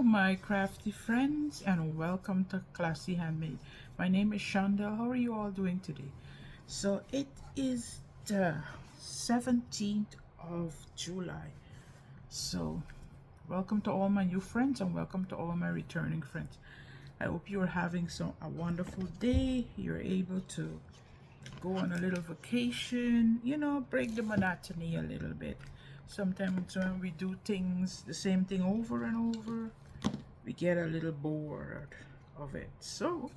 my crafty friends, and welcome to Classy Handmade. My name is Shaundell. How are you all doing today? So it is the 17th of July. So welcome to all my new friends and welcome to all my returning friends. I hope you're having a wonderful day. You're able to go on a little vacation, break the monotony a little bit. Sometimes when we do things, the same thing over and over, we get a little bored of it. So,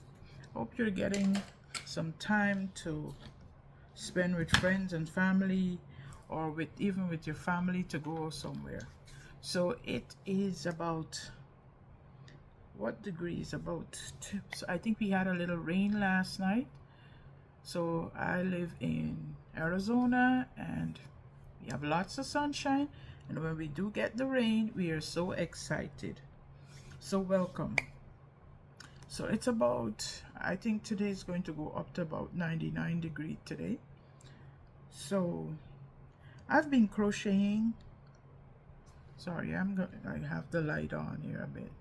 hope you're getting some time to spend with friends and family, or even with your family to go somewhere. So it is about what degrees? About so I think we had a little rain last night. So I live in Arizona and we have lots of sunshine, and when we do get the rain, we are so excited. So welcome. So it's about, I think today is going to go up to about 99 degrees today. So I've been crocheting. Sorry, I have the light on here a bit.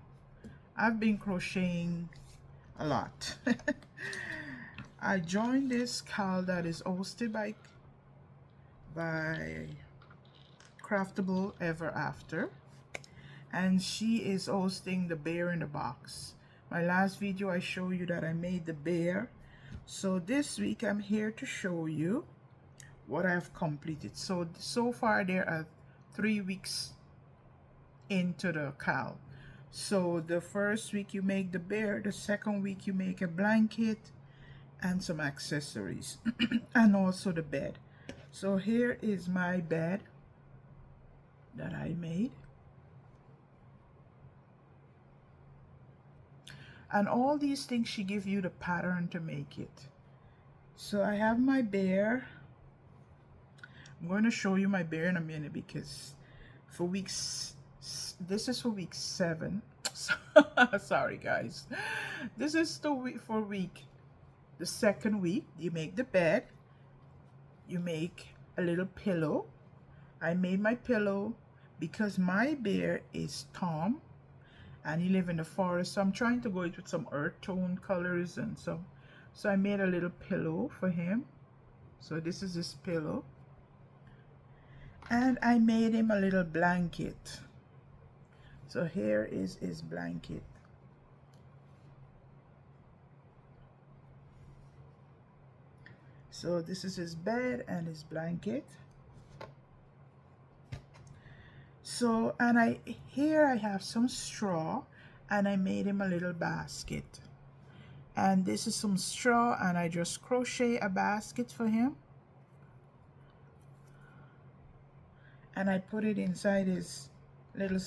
I've been crocheting a lot. I joined this cal that is hosted by Craftable Ever After, and she is hosting the bear in the box. My last video I showed you that I made the bear. So this week I'm here to show you what I've completed. So far there are 3 weeks into the cal. So the first week you make the bear, the second week you make a blanket and some accessories and also the bed. So here is my bed that I made. And all these things, she give you the pattern to make it. So I have my bear. I'm going to show you my bear in a minute because for weeks, this is for week 7. Sorry guys. This is for the second week. You make the bed. You make a little pillow. I made my pillow because my bear is Tom and he live in the forest, so I'm trying to go with some earth tone colors and so I made a little pillow for him. So this is his pillow, and I made him a little blanket. So here is his blanket. So this is his bed and his blanket. So, and here I have some straw and I made him a little basket. And this is some straw and I just crochet a basket for him. And I put it inside his little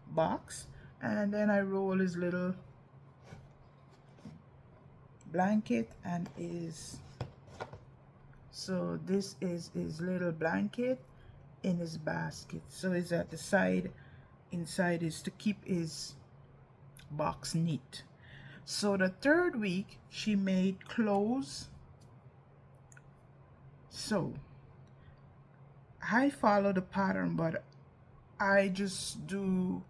box, and then I roll his little blanket and so this is his little blanket in his basket. So it's at the side, inside is to keep his box neat. So the third week she made clothes. So I follow the pattern, but I just do,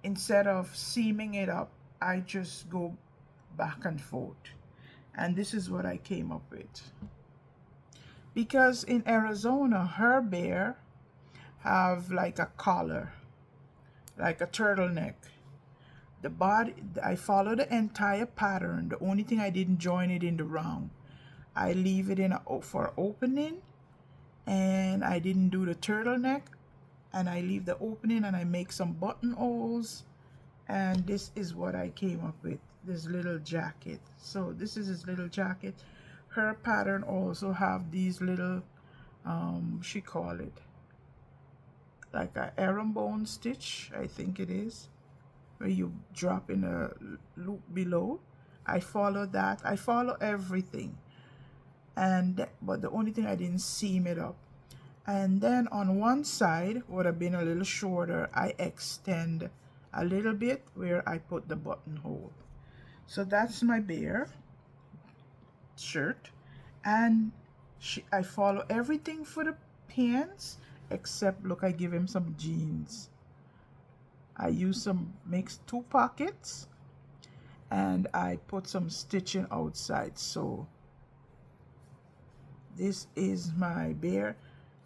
instead of seaming it up, I just go back and forth. And this is what I came up with. Because in Arizona, her bear have like a collar, like a turtleneck. The body, I follow the entire pattern. The only thing I didn't join it in the round. I leave it in for opening, and I didn't do the turtleneck, and I leave the opening and I make some buttonholes, and this is what I came up with, this little jacket. So this is his little jacket. Her pattern also have these little she call it like a herringbone stitch, I think it is, where you drop in a loop below. I follow that. I follow everything, and but the only thing I didn't seam it up. And then on one side would have been a little shorter, I extend a little bit where I put the buttonhole. So that's my bear shirt, and I follow everything for the pants except, look, I give him some jeans. I use some mixed 2 pockets, and I put some stitching outside. So this is my bear.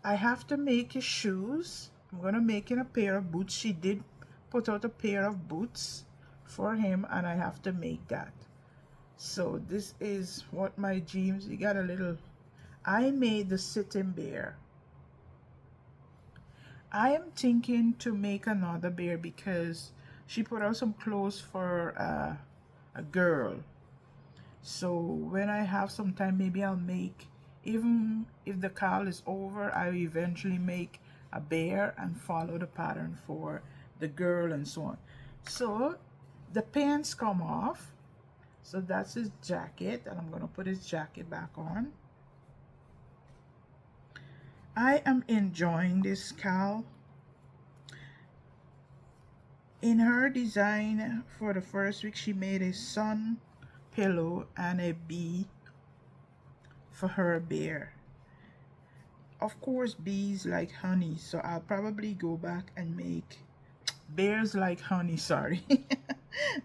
I have to make his shoes. I'm gonna make him a pair of boots. She did put out a pair of boots for him, and I have to make that. So this is what my dreams. You got a little. I made the sitting bear. I am thinking to make another bear because she put out some clothes for a girl. So when I have some time, maybe I'll make, even if the call is over, I will eventually make a bear and follow the pattern for the girl and so on. So the pants come off. So that's his jacket, and I'm gonna put his jacket back on. I am enjoying this cowl. In her design for the first week, she made a sun pillow and a bee for her bear. Of course, bees like honey, so I'll probably go back and make bears like honey, sorry.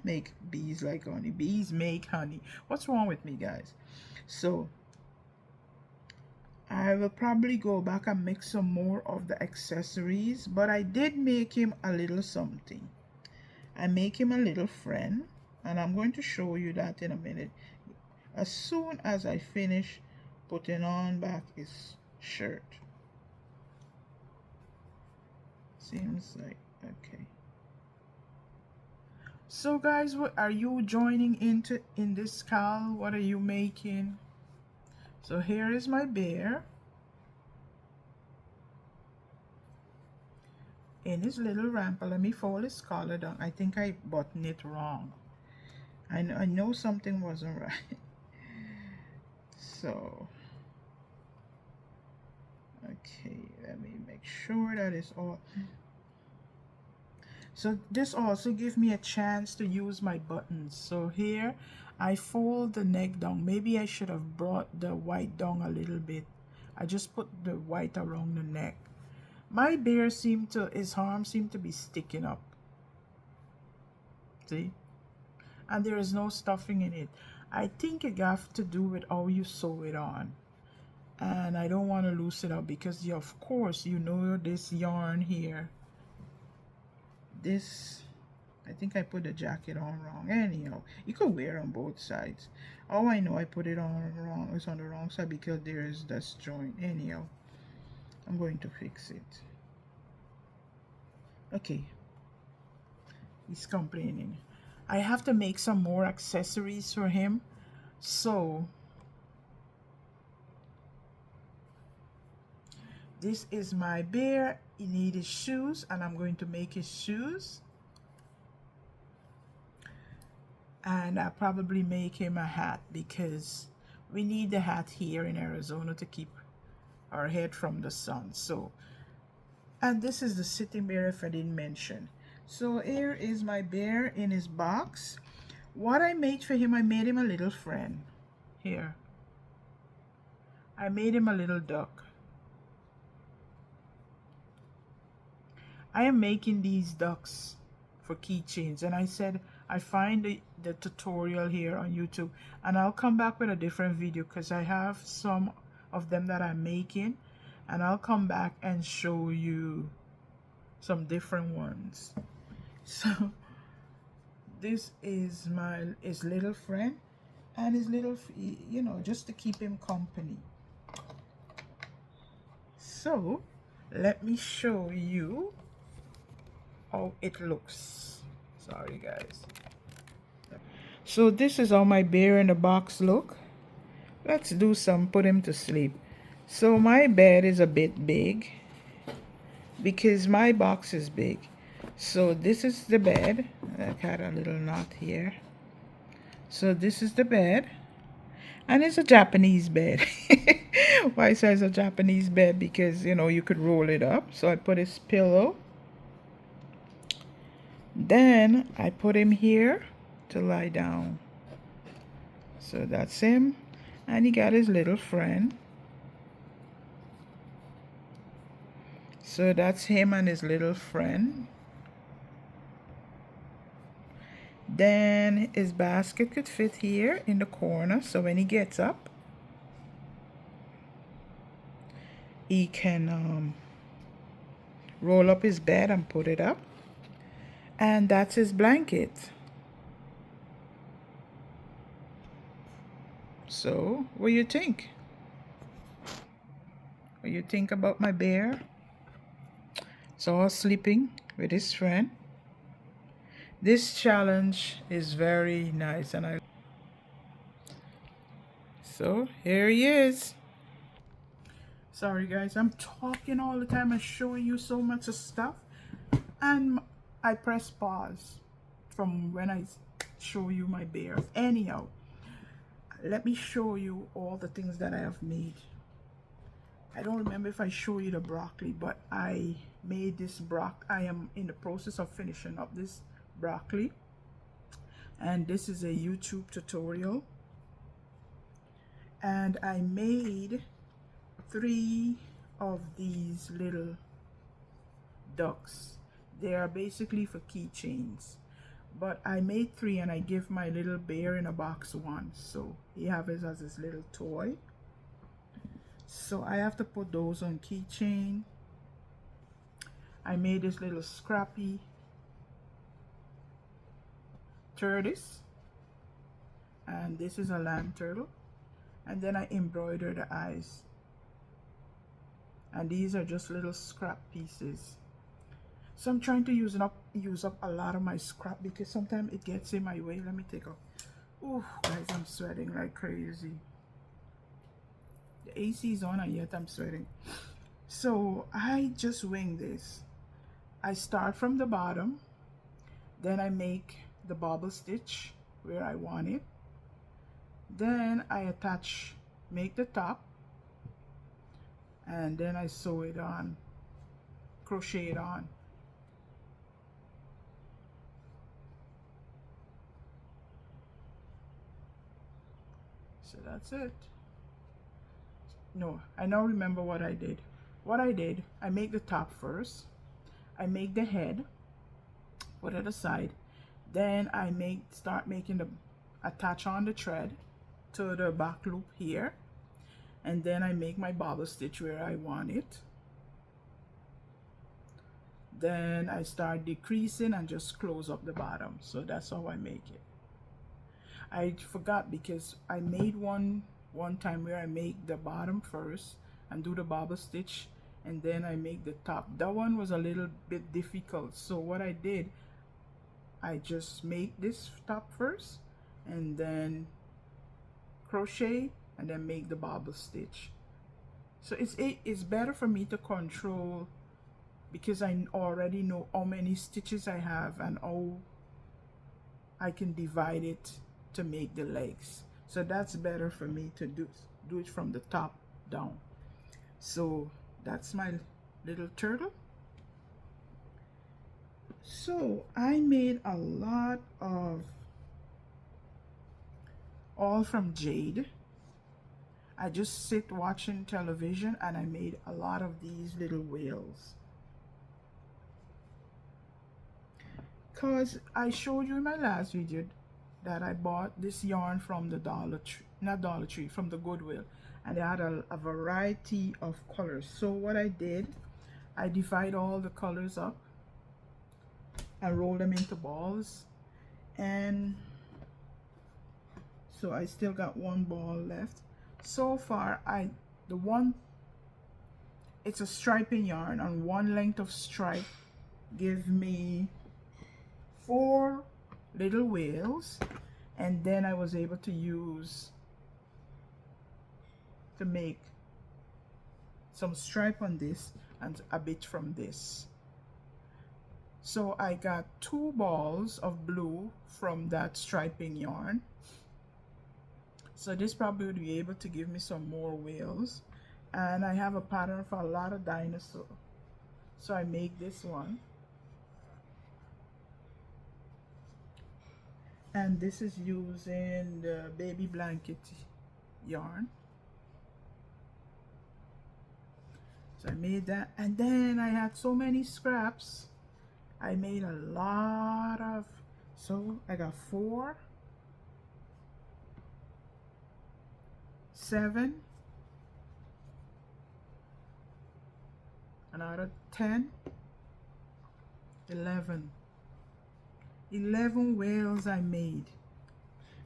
Make bees like honey. Bees make honey. What's wrong with me, guys? So I will probably go back and make some more of the accessories, but I did make him a little something. I make him a little friend, and I'm going to show you that in a minute. As soon as I finish putting on back his shirt. Seems like okay. So guys, what are you joining in this cowl? What are you making? So here is my bear in his little ramper. Let me fold his collar down. I think I buttoned it wrong. I know something wasn't right. So okay, let me make sure that it's all. So this also gives me a chance to use my buttons. So here I fold the neck down. Maybe I should have brought the white down a little bit. I just put the white around the neck. My bear his arm seemed to be sticking up. See? And there is no stuffing in it. I think it has to do with how you sew it on. And I don't want to loosen it up because of course you know this yarn here. This, I think I put the jacket on wrong. Anyhow, you could wear on both sides. Oh, I know I put it on wrong. It's on the wrong side because there is this joint. Anyhow, I'm going to fix it. Okay. He's complaining. I have to make some more accessories for him. So this is my bear. He needs his shoes, and I'm going to make his shoes. And I'll probably make him a hat because we need the hat here in Arizona to keep our head from the sun. So, and this is the sitting bear if I didn't mention. So here is my bear in his box. What I made for him, I made him a little friend. Here. I made him a little duck. I am making these ducks for keychains, and I said I find the tutorial here on YouTube, and I'll come back with a different video because I have some of them that I'm making, and I'll come back and show you some different ones. So this is his little friend and his little, you know, just to keep him company. So let me show you how it looks. Sorry guys. So this is how my bear in the box look. Let's do some, put him to sleep. So my bed is a bit big because my box is big. So this is the bed. I got a little knot here. So this is the bed, and it's a Japanese bed. Why I say it's a Japanese bed? Because you know you could roll it up. So I put his pillow. Then I put him here to lie down. So that's him, and he got his little friend. So that's him and his little friend. Then his basket could fit here in the corner, so when he gets up, he can roll up his bed and put it up. And that's his blanket. So, what do you think? What do you think about my bear? So, I was sleeping with his friend. This challenge is very nice, and so here he is. Sorry guys, I'm talking all the time and showing you so much of stuff, and I press pause from when I show you my bears. Anyhow, let me show you all the things that I have made. I don't remember if I show you the broccoli, but I made this I am in the process of finishing up this broccoli, and this is a YouTube tutorial, and I made 3 of these little ducks. They are basically for keychains, but I made 3 and I give my little bear in a box 1, so he has it as his little toy. So I have to put those on keychain. I made this little scrappy tortoise, and this is a land turtle, and then I embroidered the eyes, and these are just little scrap pieces. So I'm trying to use up a lot of my scrap because sometimes it gets in my way. Let me take off. Oh guys, I'm sweating like crazy. The AC is on and yet I'm sweating. So I just wing this. I start from the bottom, then I make the bobble stitch where I want it, then I make the top, and then I sew it on, crochet it on. So that's it. No, I now remember what I did. I make the top first, I make the head, put it aside, then I start making attach on the thread to the back loop here, and then I make my bobble stitch where I want it. Then I start decreasing and just close up the bottom. So that's how I make it. I forgot because I made one time where I make the bottom first and do the bobble stitch, and then I make the top. That one was a little bit difficult, so what I did, I just make this top first and then crochet and then make the bobble stitch. So it's better for me to control because I already know how many stitches I have and how I can divide it to make the legs. So that's better for me to do it from the top down. So that's my little turtle. So I made a lot of all from jade. I just sit watching television and I made a lot of these little whales. Because I showed you in my last video that I bought this yarn from the Dollar Tree, not Dollar Tree, from the Goodwill, and they had a variety of colors. So what I did, I divide all the colors up and roll them into balls, and so I still got 1 ball left. So far it's a striping yarn, and 1 length of stripe give me 4 little whales, and then I was able to make some stripe on this and a bit from this. So I got 2 balls of blue from that striping yarn. So this probably would be able to give me some more whales, and I have a pattern for a lot of dinosaurs, so I make this one. And this is using the baby blanket yarn. So I made that, and then I had so many scraps. I made a lot of So I got 4, 7, another 10, 11 whales I made.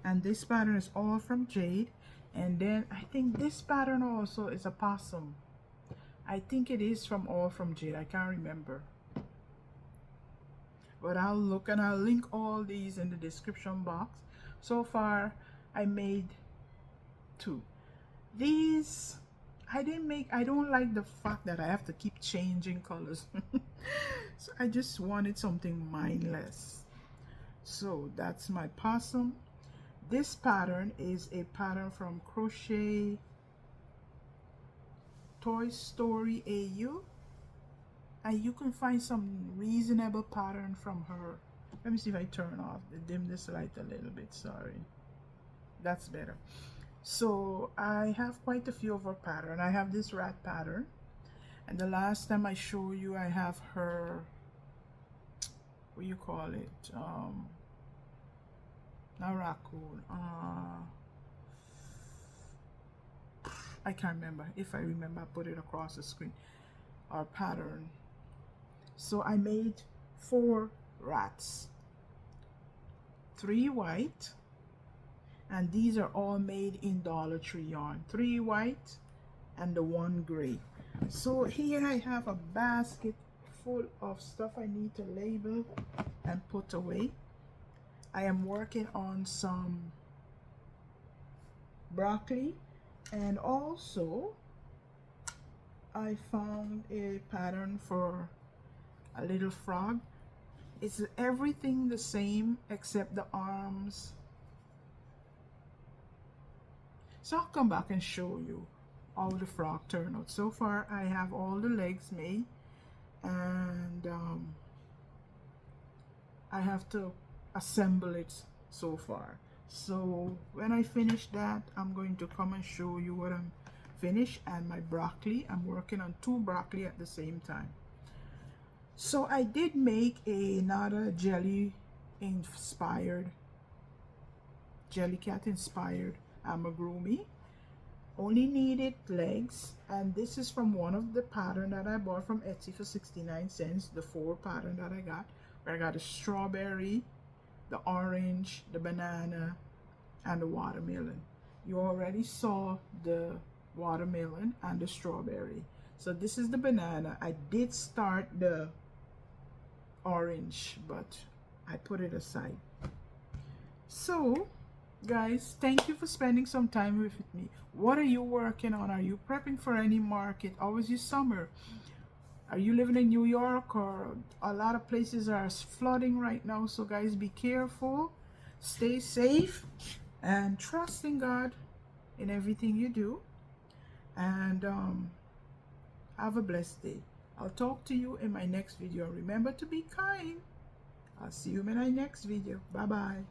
And this pattern is all from jade. And then I think this pattern also is a possum. I think it is from all from jade. I can't remember, but I'll look and I'll link all these in the description box. So far I made 2. These I don't like the fact that I have to keep changing colors. So I just wanted something mindless. So that's my possum. This pattern is a pattern from Crochet Toy Story AU, and you can find some reasonable pattern from her. Let me see if I turn off dim this light a little bit. Sorry, that's better. So I have quite a few of her pattern. I have this rat pattern, and the last time I show you, I have her, what do you call it, not raccoon, I can't remember. If I remember, I'll put it across the screen. Our pattern. So I made 4 rats, 3 white, and these are all made in Dollar Tree yarn. 3 white and the 1 gray. So here I have a basket full of stuff I need to label and put away. I am working on some broccoli, and also I found a pattern for a little frog. It's everything the same except the arms. So I'll come back and show you how the frog turned out. So far I have all the legs made, and I have to assemble it so far. So when I finish that, I'm going to come and show you what I'm finished. And my broccoli, I'm working on 2 broccoli at the same time. So I did make another jelly cat inspired amigurumi. Only needed legs, and this is from one of the pattern that I bought from Etsy for 69 cents. The 4 pattern that I got, where I got the strawberry, the orange, the banana, and the watermelon. You already saw the watermelon and the strawberry. So this is the banana. I did start the orange, but I put it aside. So guys, thank you for spending some time with me. What are you working on? Are you prepping for any market? How is your summer? Are you living in New York, or a lot of places are flooding right now? So guys, be careful, stay safe, and trust in God in everything you do. And have a blessed day. I'll talk to you in my next video. Remember to be kind. I'll see you in my next video. Bye bye.